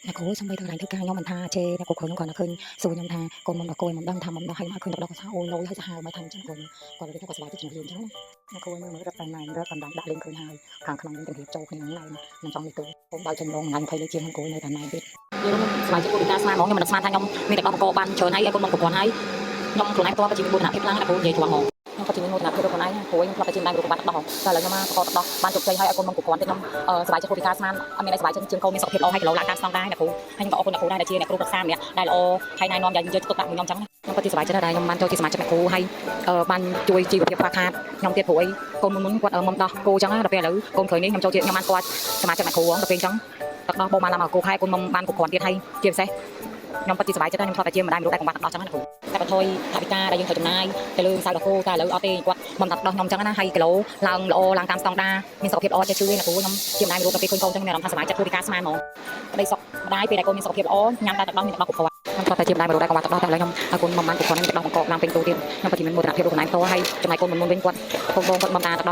អ្នកគ្រូសូម្បីតែកន្លែងធ្វើការខ្ញុំមិនថាជេរអ្នកគ្រូគ្រូខ្ញុំគ្រាន់តែឃើញសួរខ្ញុំថាកូនមុំដល់គួយមុំដឹងថាមុំដល់ហើយមកឃើញដល់គាត់ថាអូយលយហើយសាហាវមកថាអញ្ចឹងគ្រូគាត់និយាយថាគាត់សប្បាយចិត្តជាមួយយើងអញ្ចឹងណាអ្នកគ្រូមើលរត់តែណែរត់តែដាក់លេងឃើញហើយខាងក្នុងយើងទៅរៀបចូលគ្នាហ្នឹងណែមិនចង់នេះទូខ្ញុំបើចេញឡងថ្ងៃ20លេខជាងគ្រូនៅតែណែទៀតយើងសប្បាយចិត្តគូពីការស្មានហ្មងខ្ញុំមិនស្មានថាខ្ញុំមានតែដល់អង្គបានច្រើនហើយកូនមុំប្រព័ន្ធហើយខ្ញុំខ្លួនឯងផ្ទាល់ក៏ជាមោទនភាពខ្លាំងណាស់គ្រូនិយាយត្រង់ហ្មងខ្ញុំក៏ជាមោទនភាពរបស់ខ្លួនឯងព្រោះខ្ញុំធ្លាប់តែជាដែររូបបានដោះតែឥឡូវខ្ញុំមកប្រកបដោះបានជោគជ័យហើយឲ្យកូនមុំប្រព័ន្ធទៀតខ្ញុំសប្បាយចិត្តគូពីការស្មានអត់មានអីសប្បាយចិត្តជាងកូនមានសុខភាពល្អហើយគីឡូឡើងតាមស្តង់ដារអ្នកគ្រូហើយខ្ញុំក៏អរគុណអ្នកគ្រូដែរដែលជាអ្នកគ្រូប្រឹក្សាម្នាក់ដែលល្អហើយណែនាំយ៉ាងយើងទុកដាក់មួយខ្ញុំចឹងខ្ញុំក៏ជាសប្បាយចិត្តដែរខ្ញុំបានចូលជាសមាជិកអ្នកគ្រូហើយបានជួយជីវភាពខ្វះខាតខ្ញុំទៀតព្រោះអីកូនមុនគាត់មុំដោះគោចឹងដល់ពេលឥឡូវកូនក្រោយនេះខ្ញុំចូលជាខ្ញុំបានគាត់សមាជិកអ្នកគ្រូដល់ពេលចឹងទឹកដោះបោបានឡើងមកគោខែកូនមុំបានគ្រប់គ្រាន់ទៀតហើយជាពិសេសខ្ញុំពិតជាសប្បាយចិត្តខ្ញុំធ្លាប់តែជាម្ដាយមនុស្សដែលកង្វះទឹកដោះចឹងណាគ្រូតែបន្ថយថវិកាដែលយើងត្រូវចំណាយទៅលើខ្សែដោះគោតែឥឡូវអត់ទេគាត់មុំទឹកដោះខ្ញុំចឹងណាហើយគីឡូឡើងល្អឡើងតាមស្តង់ដារមានសុខភាពល្អចេះជួយណាគ្រូខ្ញុំជាម្ដាយមនុស្សដល់ពេលឃើញកូនចឹងមានអារម្មណ៍ថាសប្បាយចិត្តគួរពីការស្មានហ្មងប្តីសុខម្ដាយពេលដែលកូនមានសុខភាពល្អញ៉ាំតែទឹកដោះមានទឹកដោះគ្រប់គ្រាន់ខ្ញុំធ្លាប់តែជាម្ដាយមនុស្សដែលកង្វះទឹកដោះតែឥឡូវខ្ញុំឲ្យកូនមុំបានគ្រប់គ្រាន់មានទឹកដោះបង្កកឡើងពេញទូទៀតខ្ញុំពិតជាមានមោទនភាពរបស់ខ្លួនឯងផ្ទាល់ហើយចំណែកកូនមុនវិញគាត់បងគាត់មុំតាទឹក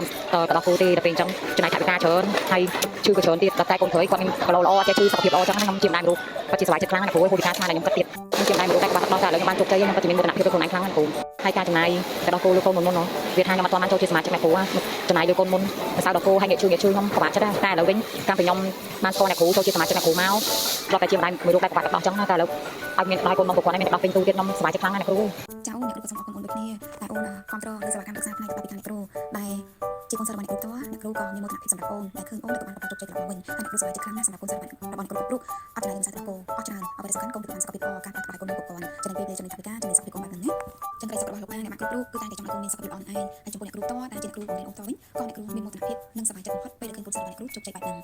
ដោះគោទេដល់ពេលចឹងចំណាយថវិកាច្រើនហើយឈឺក៏ច្រើនទៀតតែកូនក្រោយគាត់មានគីឡូល្អចេះជួយសុខភាពល្អចឹងខ្ញុំជាម្ដាយមនុស្សពិតជាសប្បាយចិត្តខ្លាំងណាស់គ្រូគួរពីការស្មានតែខ្ញុំគិតទៀតខ្ញុំជាម្ដាយមនុស្សដែលកង្វះទឹកដោះតែឥឡូវខ្ញុំបានជោគជ័យខ្ញុំពិតជាមានមោទនភាពរបស់ខ្លួនឯងខ្លាំងណាស់គ្រូហើយការចំណាយទៅដល់គោលើកូនមុននោះវាថាខ្ញុំអត់ទាន់បានចូលជាសមាជិកអ្នកគ្រូចំណាយលើកូនមុនភាសាដល់គោហើយអ្នកជួយខ្ញុំប្រហែលចិត្តដែរតែឥឡូវវិញកាលពីខ្ញុំបានស្គាល់អ្នកគ្រូចូលជាសមាជិកអ្នកគ្រូមកដល់តែជាម្ដាយមួយរូបដែលកង្វះទឹកដោះចឹងតែឥឡូវឲ្យមានដល់កូនមុនប្រព័ន្ធឲ្យមានទឹកដោះពេញទូទៀតខ្ញុំសប្បាយចិត្តខ្លាំងណាស់អ្នកគ្រូចៅអ្នកគ្រូក៏សូមអរគុណអូនដូចគ្នាតែអូនគ្រប់គ្រងលើសេវាកម្មប្រឹក្សាផ្នែកច្បាប់ពីខាងអ្នកគ្រូដែលជាកូនសិស្សរបស់អ្នកគ្រូផ្ទាល់អ្នកគ្រូក៏មានមោទនភាពសម្រាប់អូនដែលឃើញអូនទទួលបានប្រជោគជ័យត្រឡប់មកវិញហើយអ្នកគ្រូសប្បាយចិត្តខ្លាំងណាស់សម្រាប់កូនសិស្សរបស់អ្នកគ្រូគ្រប់រូបអត់ចំណាយលើភាសាត្រកោអត់ច្រើនអ្វីដែលសំខាន់កូនទទួលបានសុខភាពល្អការផ្ដល់កូននៅគ្រប់គ្រាន់ចំណេញពេលវេលាចំណេញថវិកាចំណេញសុខភាពកូនបែបហ្នឹងណាចឹងក្តីសុខរបស់លោកប៉ាអ្នកគ្រប់រូបគឺតែចង់ឲ្យកូនមានសុខភាពល្អនឹងឯងហើយចំពោះអ្នកគ្រូផ្ទាល់ដែលជាអ្នកគ្រូបង្រៀនអូនផ្ទាល់វិញក៏អ្នកគ្រូមានមោទនភាពនិងសប្បាយចិត្តបំផុតពេលដែលឃើញកូនសិស្សរបស់អ្នកគ្រូជោគជ័យបែបហ្នឹង